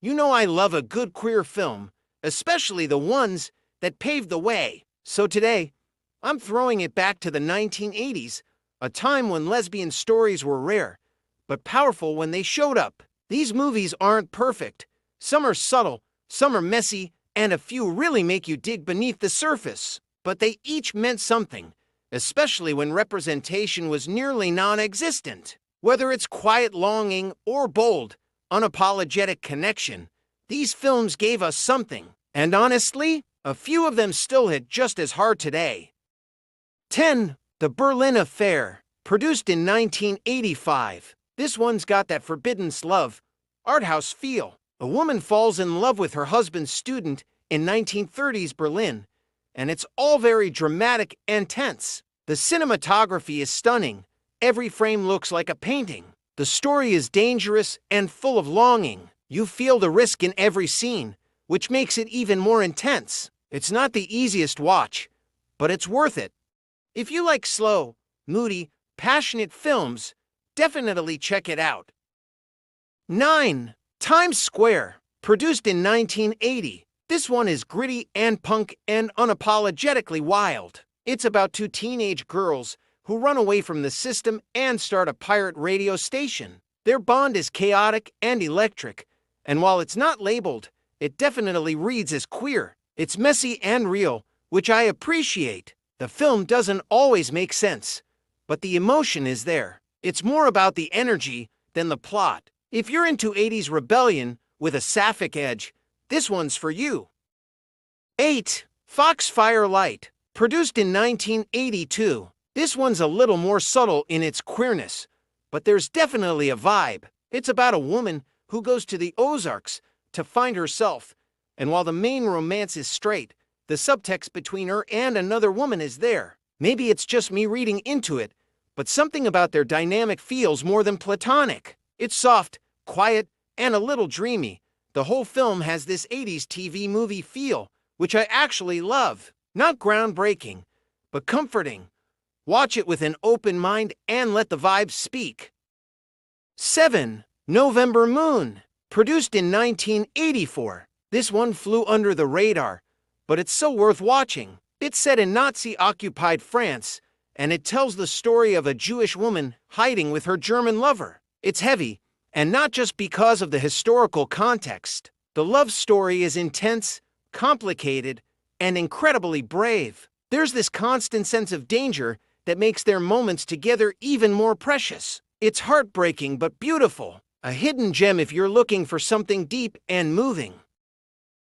You know I love a good queer film, especially the ones that paved the way. So today, I'm throwing it back to the 1980s, a time when lesbian stories were rare, but powerful when they showed up. These movies aren't perfect. Some are subtle, some are messy, and a few really make you dig beneath the surface. But they each meant something, especially when representation was nearly non-existent. Whether it's quiet longing or bold, unapologetic connection, these films gave us something. And honestly, a few of them still hit just as hard today. 10. The Berlin Affair, produced in 1985. This one's got that forbidden love, art house feel. A woman falls in love with her husband's student in 1930s Berlin, and it's all very dramatic and tense. The cinematography is stunning. Every frame looks like a painting. The story is dangerous and full of longing. You feel the risk in every scene, which makes it even more intense. It's not the easiest watch, but it's worth it. If you like slow, moody, passionate films, definitely check it out. 9. Times Square, produced in 1980. This one is gritty and punk and unapologetically wild. It's about two teenage girls who run away from the system and start a pirate radio station. Their bond is chaotic and electric, and while it's not labeled, it definitely reads as queer. It's messy and real, which I appreciate. The film doesn't always make sense, but the emotion is there. It's more about the energy than the plot. If you're into 80s rebellion with a sapphic edge, this one's for you. 8. Foxfire Light, produced in 1982. This one's a little more subtle in its queerness, but there's definitely a vibe. It's about a woman who goes to the Ozarks to find herself, and while the main romance is straight, the subtext between her and another woman is there. Maybe it's just me reading into it, but something about their dynamic feels more than platonic. It's soft, quiet, and a little dreamy. The whole film has this 80s TV movie feel, which I actually love. Not groundbreaking, but comforting. Watch it with an open mind and let the vibes speak. 7. November Moon, produced in 1984. This one flew under the radar, but it's so worth watching. It's set in Nazi-occupied France, and it tells the story of a Jewish woman hiding with her German lover. It's heavy, and not just because of the historical context. The love story is intense, complicated, and incredibly brave. There's this constant sense of danger that makes their moments together even more precious. It's heartbreaking but beautiful, a hidden gem if you're looking for something deep and moving.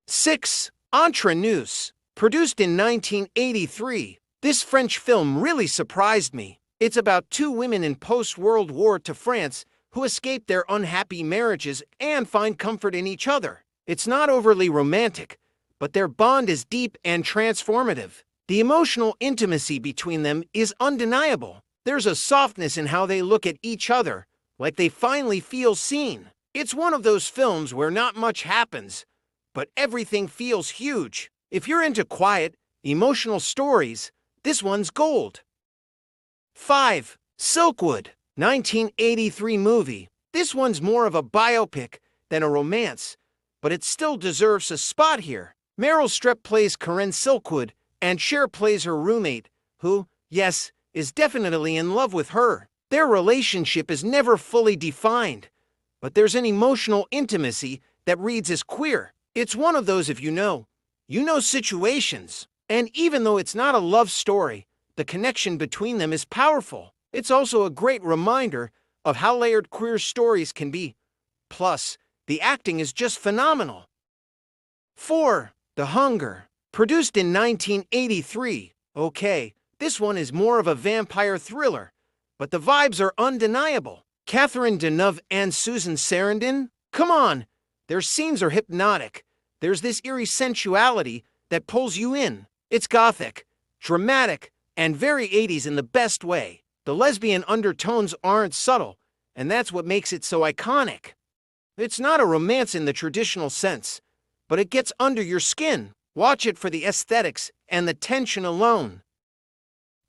6. Entrause, produced in 1983. This French film really surprised me. It's about two women in post-World War II France who escape their unhappy marriages and find comfort in each other. It's not overly romantic, but their bond is deep and transformative. The emotional intimacy between them is undeniable. There's a softness in how they look at each other, like they finally feel seen. It's one of those films where not much happens, but everything feels huge. If you're into quiet, emotional stories, this one's gold. 5. Silkwood, 1983 movie. This one's more of a biopic than a romance, but it still deserves a spot here. Meryl Streep plays Corinne Silkwood, and Cher plays her roommate, who, yes, is definitely in love with her. Their relationship is never fully defined, but there's an emotional intimacy that reads as queer. It's one of those if you know situations. And even though it's not a love story, the connection between them is powerful. It's also a great reminder of how layered queer stories can be. Plus, the acting is just phenomenal. 4. The Hunger, produced in 1983. Okay, this one is more of a vampire thriller, but the vibes are undeniable. Catherine Deneuve and Susan Sarandon? Come on! Their scenes are hypnotic. There's this eerie sensuality that pulls you in. It's gothic, dramatic, and very 80s in the best way. The lesbian undertones aren't subtle, and that's what makes it so iconic. It's not a romance in the traditional sense, but it gets under your skin. Watch it for the aesthetics and the tension alone.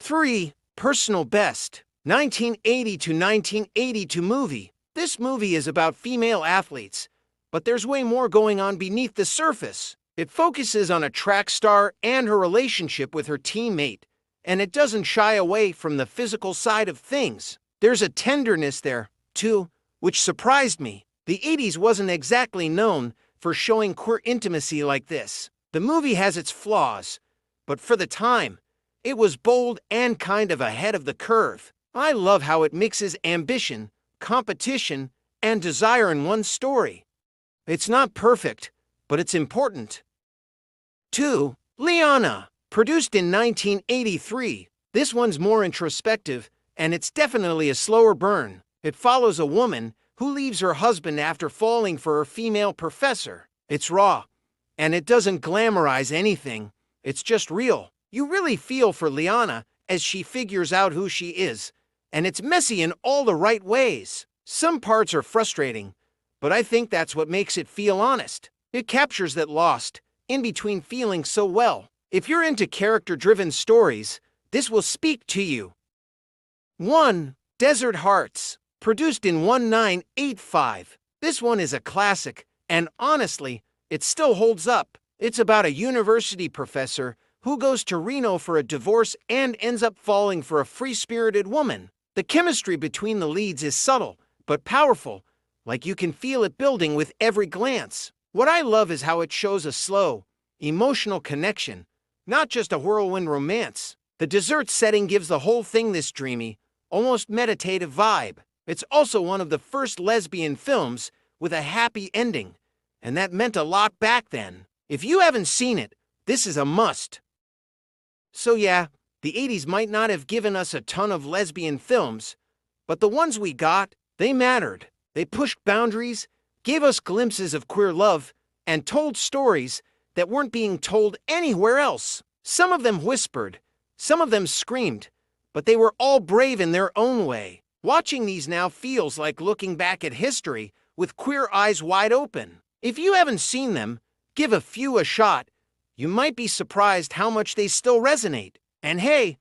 3. Personal Best, 1980 to 1982 movie. This movie is about female athletes, but there's way more going on beneath the surface. It focuses on a track star and her relationship with her teammate, and it doesn't shy away from the physical side of things. There's a tenderness there, too, which surprised me. The 80s wasn't exactly known for showing queer intimacy like this. The movie has its flaws, but for the time, it was bold and kind of ahead of the curve. I love how it mixes ambition, competition, and desire in one story. It's not perfect, but it's important. 2. Lyanna, produced in 1983. This one's more introspective, and it's definitely a slower burn. It follows a woman who leaves her husband after falling for her female professor. It's raw, and it doesn't glamorize anything. It's just real. You really feel for Lyanna as she figures out who she is, and it's messy in all the right ways. Some parts are frustrating, but I think that's what makes it feel honest. It captures that lost, in-between feeling so well. If you're into character-driven stories, this will speak to you. 1. Desert Hearts, produced in 1985. This one is a classic, and honestly, it still holds up. It's about a university professor who goes to Reno for a divorce and ends up falling for a free-spirited woman. The chemistry between the leads is subtle, but powerful, like you can feel it building with every glance. What I love is how it shows a slow, emotional connection, not just a whirlwind romance. The desert setting gives the whole thing this dreamy, almost meditative vibe. It's also one of the first lesbian films with a happy ending, and that meant a lot back then. If you haven't seen it, this is a must. So yeah, the 80s might not have given us a ton of lesbian films, but the ones we got, they mattered. They pushed boundaries, gave us glimpses of queer love, and told stories that weren't being told anywhere else. Some of them whispered, some of them screamed, but they were all brave in their own way. Watching these now feels like looking back at history with queer eyes wide open. If you haven't seen them, give a few a shot. You might be surprised how much they still resonate. And hey,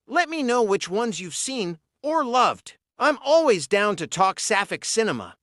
let me know which ones you've seen or loved. I'm always down to talk sapphic cinema.